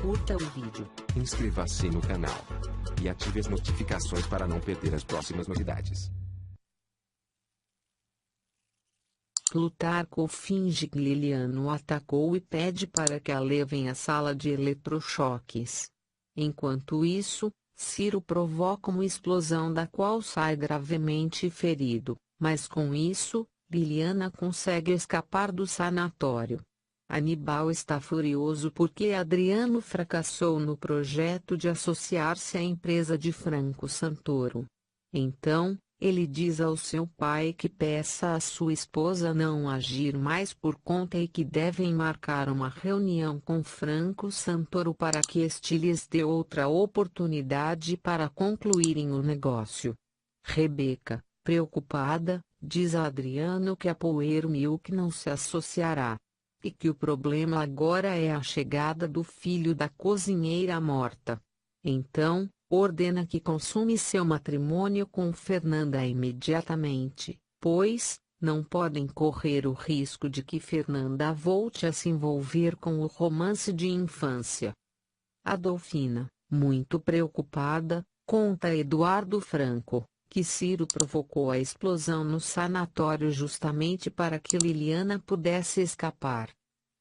curta o vídeo, inscreva-se no canal e ative as notificações para não perder as próximas novidades. Plutarco finge que Liliana o atacou e pede para que a levem à sala de eletrochoques. Enquanto isso, Ciro provoca uma explosão da qual sai gravemente ferido, mas com isso, Liliana consegue escapar do sanatório. Aníbal está furioso porque Adriano fracassou no projeto de associar-se à empresa de Franco Santoro. Então, ele diz ao seu pai que peça à sua esposa não agir mais por conta e que devem marcar uma reunião com Franco Santoro para que este lhes dê outra oportunidade para concluírem o negócio. Rebeca, preocupada, diz a Adriano que a Power Milk não se associará. E que o problema agora é a chegada do filho da cozinheira morta. Então, ordena que consume seu matrimônio com Fernanda imediatamente, pois não podem correr o risco de que Fernanda volte a se envolver com o romance de infância. Adolfina, muito preocupada, conta a Eduardo Franco que Ciro provocou a explosão no sanatório justamente para que Liliana pudesse escapar.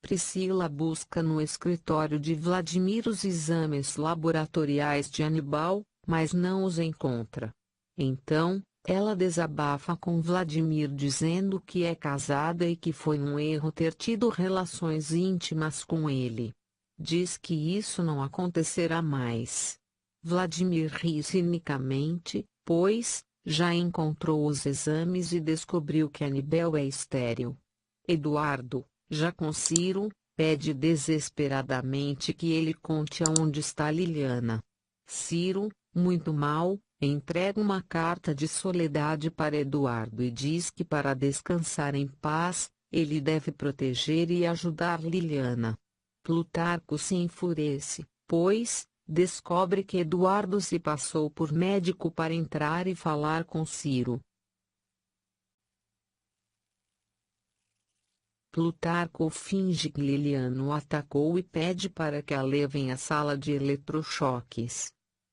Priscila busca no escritório de Vladimir os exames laboratoriais de Aníbal, mas não os encontra. Então, ela desabafa com Vladimir dizendo que é casada e que foi um erro ter tido relações íntimas com ele. Diz que isso não acontecerá mais. Vladimir ri cinicamente, pois já encontrou os exames e descobriu que Aníbal é estéril. Eduardo, já com Ciro, pede desesperadamente que ele conte aonde está Liliana. Ciro, muito mal, entrega uma carta de soledade para Eduardo e diz que para descansar em paz, ele deve proteger e ajudar Liliana. Plutarco se enfurece, pois descobre que Eduardo se passou por médico para entrar e falar com Ciro. Plutarco finge que Liliana o atacou e pede para que a levem à sala de eletrochoques.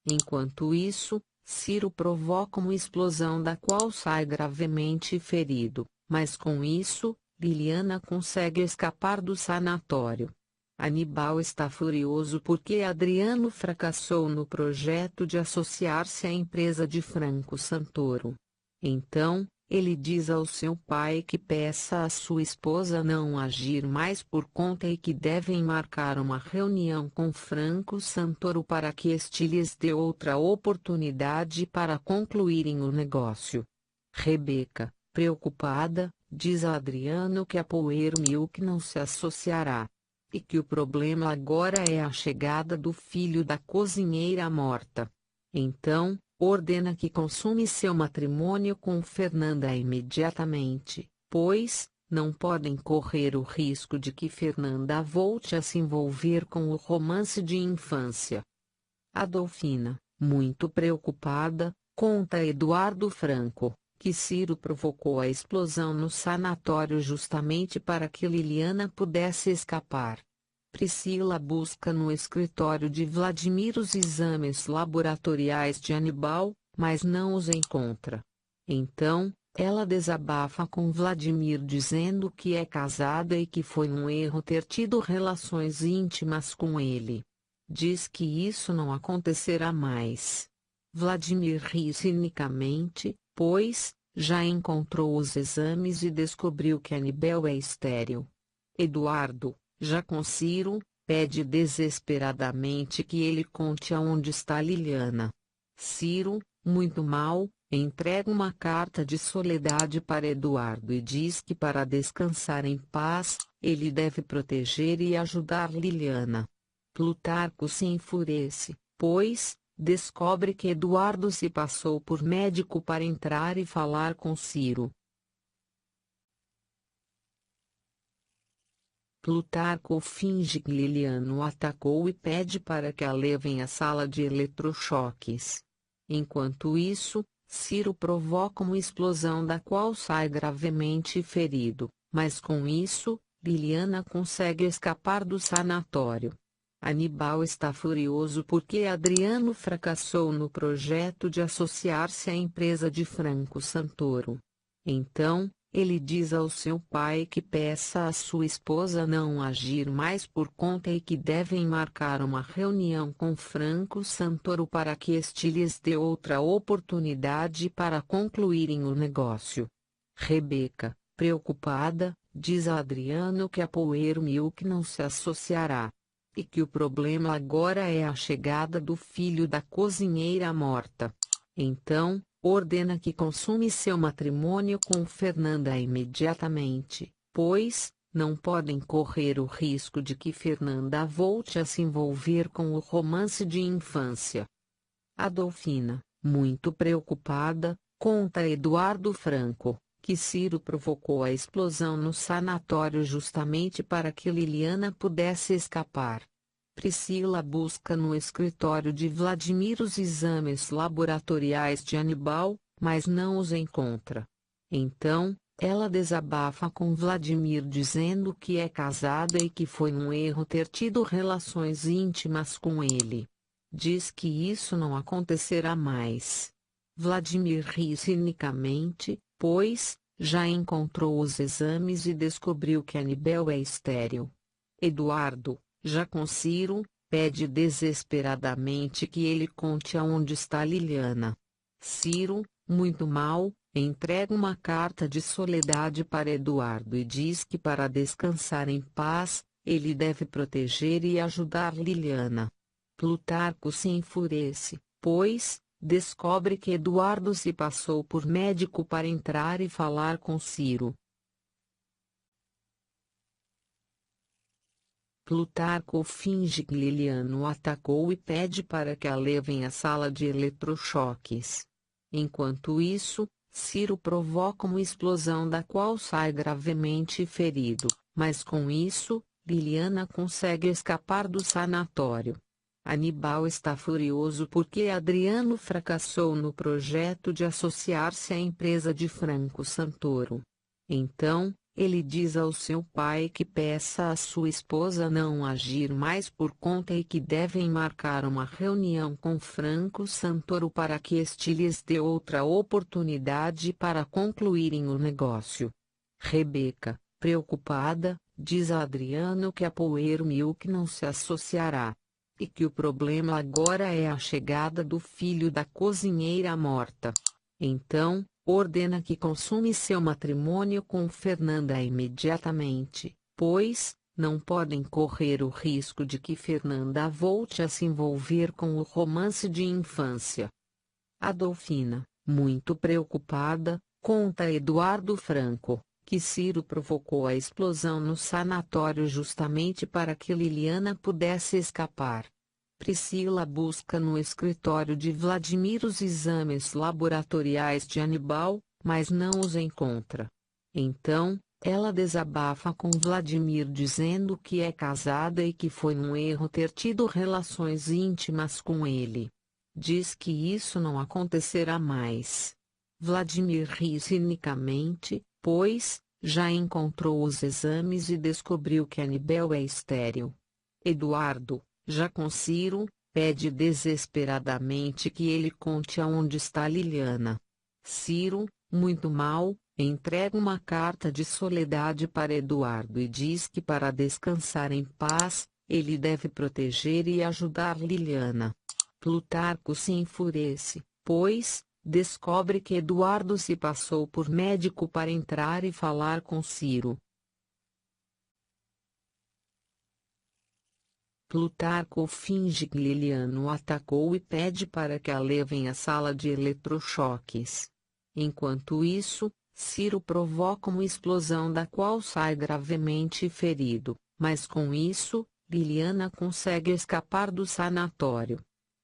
Enquanto isso, Ciro provoca uma explosão da qual sai gravemente ferido, mas com isso, Liliana consegue escapar do sanatório. Aníbal está furioso porque Adriano fracassou no projeto de associar-se à empresa de Franco Santoro. Então, ele diz ao seu pai que peça à sua esposa não agir mais por conta e que devem marcar uma reunião com Franco Santoro para que este lhes dê outra oportunidade para concluírem o negócio. Rebeca, preocupada, diz a Adriano que a Power Milk não se associará. E que o problema agora é a chegada do filho da cozinheira morta. Então, ordena que consume seu matrimônio com Fernanda imediatamente, pois não podem correr o risco de que Fernanda volte a se envolver com o romance de infância. Adolfina, muito preocupada, conta a Eduardo Franco que Ciro provocou a explosão no sanatório justamente para que Liliana pudesse escapar. Priscila busca no escritório de Vladimir os exames laboratoriais de Aníbal, mas não os encontra. Então, ela desabafa com Vladimir dizendo que é casada e que foi um erro ter tido relações íntimas com ele. Diz que isso não acontecerá mais. Vladimir ri cinicamente, pois já encontrou os exames e descobriu que Aníbal é estéril. Eduardo, já com Ciro, pede desesperadamente que ele conte aonde está Liliana. Ciro, muito mal, entrega uma carta de soledade para Eduardo e diz que para descansar em paz, ele deve proteger e ajudar Liliana. Plutarco se enfurece, pois descobre que Eduardo se passou por médico para entrar e falar com Ciro. Plutarco finge que Liliana o atacou e pede para que a levem à sala de eletrochoques. Enquanto isso, Ciro provoca uma explosão da qual sai gravemente ferido, mas com isso, Liliana consegue escapar do sanatório. Aníbal está furioso porque Adriano fracassou no projeto de associar-se à empresa de Franco Santoro. Então, ele diz ao seu pai que peça à sua esposa não agir mais por conta e que devem marcar uma reunião com Franco Santoro para que este lhes dê outra oportunidade para concluírem o negócio. Rebeca, preocupada, diz a Adriano que a Power Milk não se associará. E que o problema agora é a chegada do filho da cozinheira morta. Então, ordena que consume seu matrimônio com Fernanda imediatamente, pois não podem correr o risco de que Fernanda volte a se envolver com o romance de infância. Adolfina, muito preocupada, conta a Eduardo Franco que Ciro provocou a explosão no sanatório justamente para que Liliana pudesse escapar. Priscila busca no escritório de Vladimir os exames laboratoriais de Aníbal, mas não os encontra. Então, ela desabafa com Vladimir dizendo que é casada e que foi um erro ter tido relações íntimas com ele. Diz que isso não acontecerá mais. Vladimir ri cinicamente, pois já encontrou os exames e descobriu que Aníbal é estéril. Eduardo, já com Ciro, pede desesperadamente que ele conte aonde está Liliana. Ciro, muito mal, entrega uma carta de soledade para Eduardo e diz que para descansar em paz, ele deve proteger e ajudar Liliana. Plutarco se enfurece, pois descobre que Eduardo se passou por médico para entrar e falar com Ciro. Plutarco finge que Liliana o atacou e pede para que a levem à sala de eletrochoques. Enquanto isso, Ciro provoca uma explosão da qual sai gravemente ferido, mas com isso, Liliana consegue escapar do sanatório. Aníbal está furioso porque Adriano fracassou no projeto de associar-se à empresa de Franco Santoro. Então, ele diz ao seu pai que peça à sua esposa não agir mais por conta e que devem marcar uma reunião com Franco Santoro para que este lhes dê outra oportunidade para concluírem o negócio. Rebeca, preocupada, diz a Adriano que a Power Milk não se associará. E que o problema agora é a chegada do filho da cozinheira morta. Então, ordena que consume seu matrimônio com Fernanda imediatamente, pois não podem correr o risco de que Fernanda volte a se envolver com o romance de infância. Adolfina, muito preocupada, conta a Eduardo Franco que Ciro provocou a explosão no sanatório justamente para que Liliana pudesse escapar. Priscila busca no escritório de Vladimir os exames laboratoriais de Aníbal, mas não os encontra. Então, ela desabafa com Vladimir dizendo que é casada e que foi um erro ter tido relações íntimas com ele. Diz que isso não acontecerá mais. Vladimir ri cinicamente, pois já encontrou os exames e descobriu que Aníbal é estéril. Eduardo, já com Ciro, pede desesperadamente que ele conte aonde está Liliana. Ciro, muito mal, entrega uma carta de soledade para Eduardo e diz que para descansar em paz, ele deve proteger e ajudar Liliana. Plutarco se enfurece, pois descobre que Eduardo se passou por médico para entrar e falar com Ciro. Plutarco finge que Liliana o atacou e pede para que a levem à sala de eletrochoques. Enquanto isso, Ciro provoca uma explosão da qual sai gravemente ferido, mas com isso, Liliana consegue escapar do sanatório.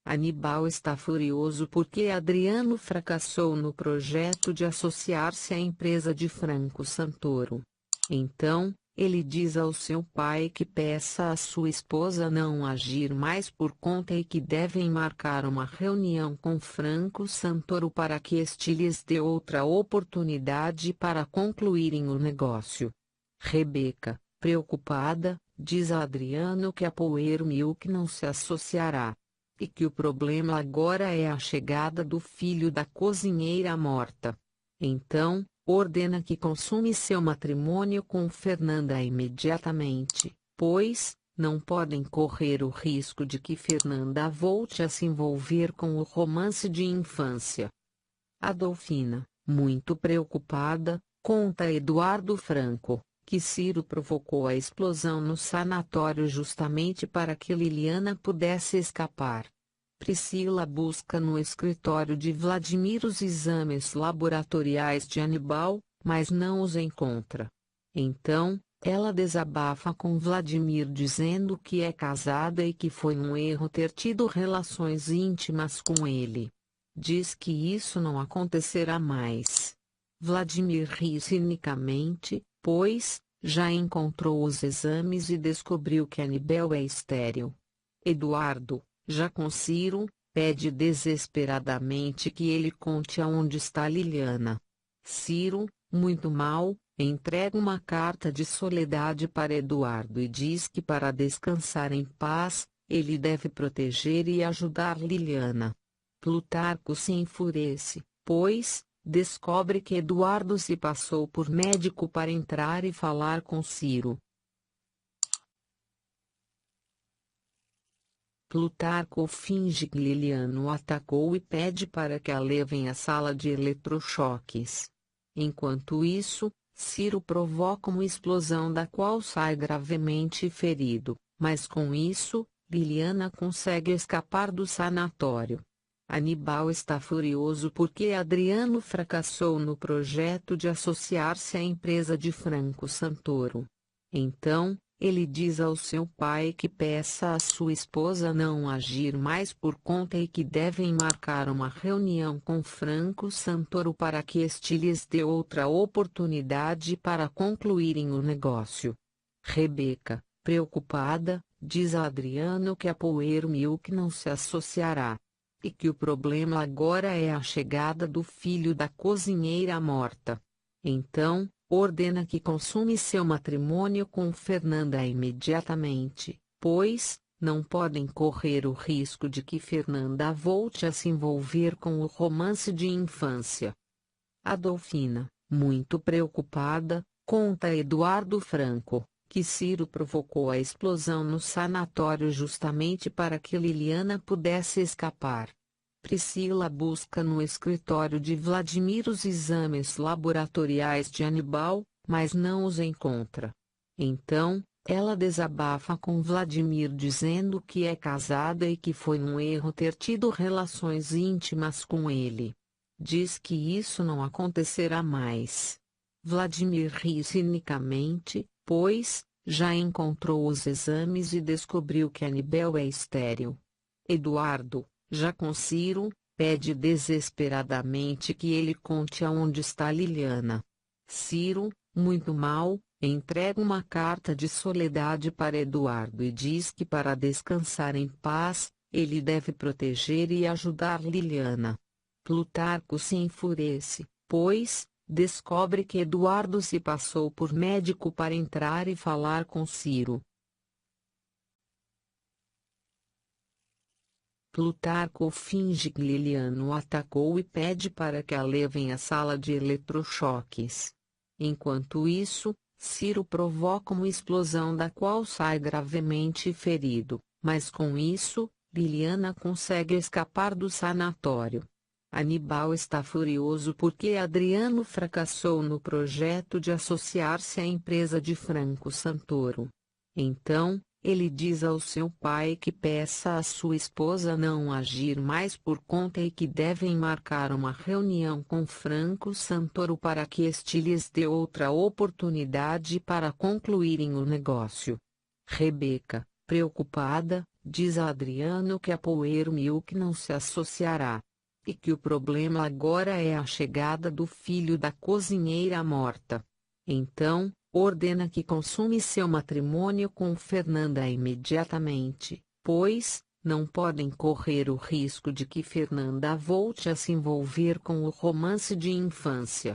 Aníbal está furioso porque Adriano fracassou no projeto de associar-se à empresa de Franco Santoro. Então, ele diz ao seu pai que peça à sua esposa não agir mais por conta e que devem marcar uma reunião com Franco Santoro para que este lhes dê outra oportunidade para concluírem o negócio. Rebeca, preocupada, diz a Adriano que a Power Milk não se associará. E que o problema agora é a chegada do filho da cozinheira morta. Então, ordena que consume seu matrimônio com Fernanda imediatamente, pois não podem correr o risco de que Fernanda volte a se envolver com o romance de infância. Adolfina, muito preocupada, conta a Eduardo Franco que Ciro provocou a explosão no sanatório justamente para que Liliana pudesse escapar. Priscila busca no escritório de Vladimir os exames laboratoriais de Aníbal, mas não os encontra. Então, ela desabafa com Vladimir dizendo que é casada e que foi um erro ter tido relações íntimas com ele. Diz que isso não acontecerá mais. Vladimir ri cinicamente, pois já encontrou os exames e descobriu que Aníbal é estéril. Eduardo, já com Ciro, pede desesperadamente que ele conte aonde está Liliana. Ciro, muito mal, entrega uma carta de soledade para Eduardo e diz que para descansar em paz, ele deve proteger e ajudar Liliana. Plutarco se enfurece, pois descobre que Eduardo se passou por médico para entrar e falar com Ciro. Plutarco finge que Liliana o atacou e pede para que a levem à sala de eletrochoques. Enquanto isso, Ciro provoca uma explosão da qual sai gravemente ferido, mas com isso, Liliana consegue escapar do sanatório. Aníbal está furioso porque Adriano fracassou no projeto de associar-se à empresa de Franco Santoro. Então, ele diz ao seu pai que peça à sua esposa não agir mais por conta e que devem marcar uma reunião com Franco Santoro para que este lhes dê outra oportunidade para concluírem o negócio. Rebeca, preocupada, diz a Adriano que a Power Milk não se associará. E que o problema agora é a chegada do filho da cozinheira morta. Então, ordena que consume seu matrimônio com Fernanda imediatamente, pois não podem correr o risco de que Fernanda volte a se envolver com o romance de infância. Adolfina, muito preocupada, conta a Eduardo Franco que Ciro provocou a explosão no sanatório justamente para que Liliana pudesse escapar. Priscila busca no escritório de Vladimir os exames laboratoriais de Aníbal, mas não os encontra. Então, ela desabafa com Vladimir dizendo que é casada e que foi um erro ter tido relações íntimas com ele. Diz que isso não acontecerá mais. Vladimir ri cinicamente, pois já encontrou os exames e descobriu que Aníbal é estéril. Eduardo, já com Ciro, pede desesperadamente que ele conte aonde está Liliana. Ciro, muito mal, entrega uma carta de soledade para Eduardo e diz que para descansar em paz, ele deve proteger e ajudar Liliana. Plutarco se enfurece, pois descobre que Eduardo se passou por médico para entrar e falar com Ciro. Plutarco finge que Liliana o atacou e pede para que a levem à sala de eletrochoques. Enquanto isso, Ciro provoca uma explosão da qual sai gravemente ferido, mas com isso, Liliana consegue escapar do sanatório. Aníbal está furioso porque Adriano fracassou no projeto de associar-se à empresa de Franco Santoro. Então, ele diz ao seu pai que peça à sua esposa não agir mais por conta e que devem marcar uma reunião com Franco Santoro para que este lhes dê outra oportunidade para concluírem o negócio. Rebeca, preocupada, diz a Adriano que a Power Milk não se associará. E que o problema agora é a chegada do filho da cozinheira morta. Então, ordena que consume seu matrimônio com Fernanda imediatamente, pois não podem correr o risco de que Fernanda volte a se envolver com o romance de infância.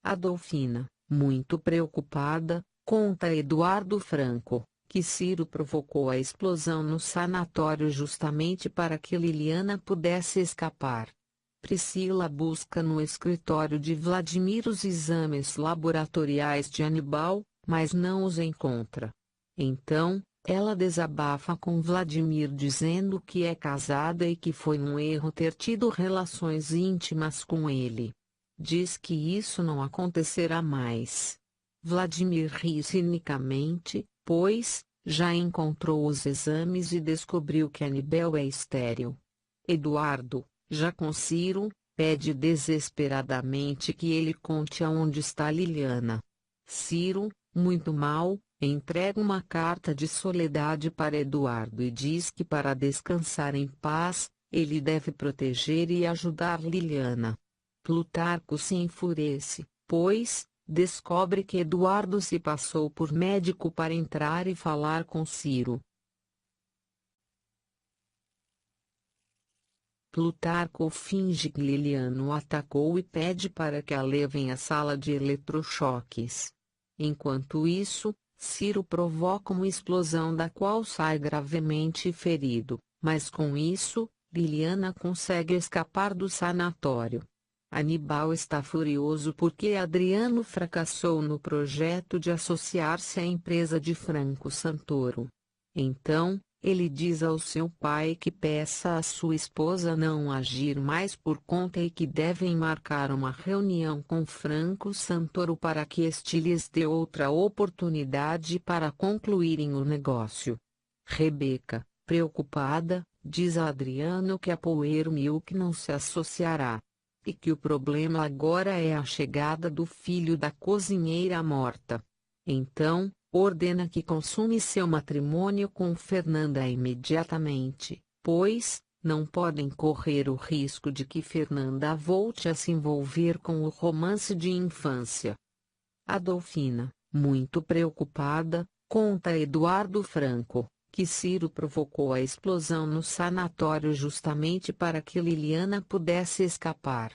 Adolfina, muito preocupada, conta a Eduardo Franco que Ciro provocou a explosão no sanatório justamente para que Liliana pudesse escapar. Priscila busca no escritório de Vladimir os exames laboratoriais de Aníbal, mas não os encontra. Então, ela desabafa com Vladimir dizendo que é casada e que foi um erro ter tido relações íntimas com ele. Diz que isso não acontecerá mais. Vladimir ri cinicamente, pois já encontrou os exames e descobriu que Aníbal é estéril. Eduardo, já com Ciro, pede desesperadamente que ele conte aonde está Liliana. Ciro, muito mal, entrega uma carta de soledade para Eduardo e diz que para descansar em paz, ele deve proteger e ajudar Liliana. Plutarco se enfurece, pois descobre que Eduardo se passou por médico para entrar e falar com Ciro. Plutarco finge que Liliana o atacou e pede para que a levem à sala de eletrochoques. Enquanto isso, Ciro provoca uma explosão da qual sai gravemente ferido, mas com isso, Liliana consegue escapar do sanatório. Aníbal está furioso porque Adriano fracassou no projeto de associar-se à empresa de Franco Santoro. Então, ele diz ao seu pai que peça à sua esposa não agir mais por conta e que devem marcar uma reunião com Franco Santoro para que este lhes dê outra oportunidade para concluírem o negócio. Rebeca, preocupada, diz a Adriano que a Power Milk não se associará. E que o problema agora é a chegada do filho da cozinheira morta. Então, ordena que consume seu matrimônio com Fernanda imediatamente, pois não podem correr o risco de que Fernanda volte a se envolver com o romance de infância. Adolfina, muito preocupada, conta a Eduardo Franco que Ciro provocou a explosão no sanatório justamente para que Liliana pudesse escapar.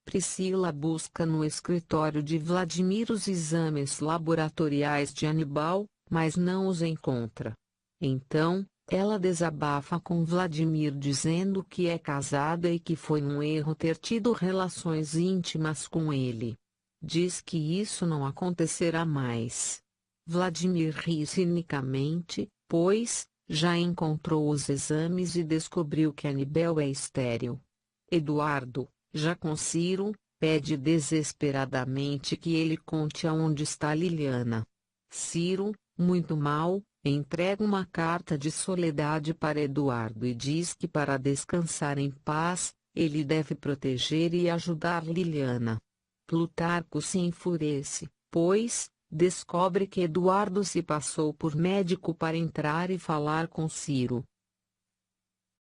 Priscila busca no escritório de Vladimir os exames laboratoriais de Aníbal, mas não os encontra. Então, ela desabafa com Vladimir dizendo que é casada e que foi um erro ter tido relações íntimas com ele. Diz que isso não acontecerá mais. Vladimir ri cinicamente, pois já encontrou os exames e descobriu que Aníbal é estéril. Eduardo, já com Ciro, pede desesperadamente que ele conte aonde está Liliana. Ciro, muito mal, entrega uma carta de soledade para Eduardo e diz que para descansar em paz, ele deve proteger e ajudar Liliana. Plutarco se enfurece, pois descobre que Eduardo se passou por médico para entrar e falar com Ciro.